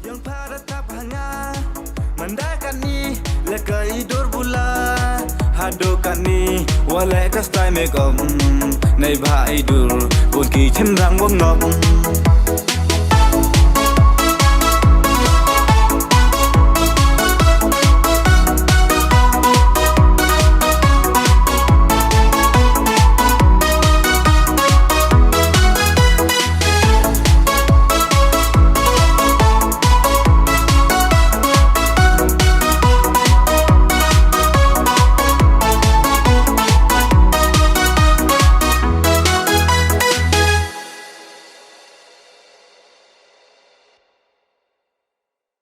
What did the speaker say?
Yang para tetap hangat mendakan ni leka idur bula hadokan ni walai ka style make up nei ba idur pun ki chen rang wong nok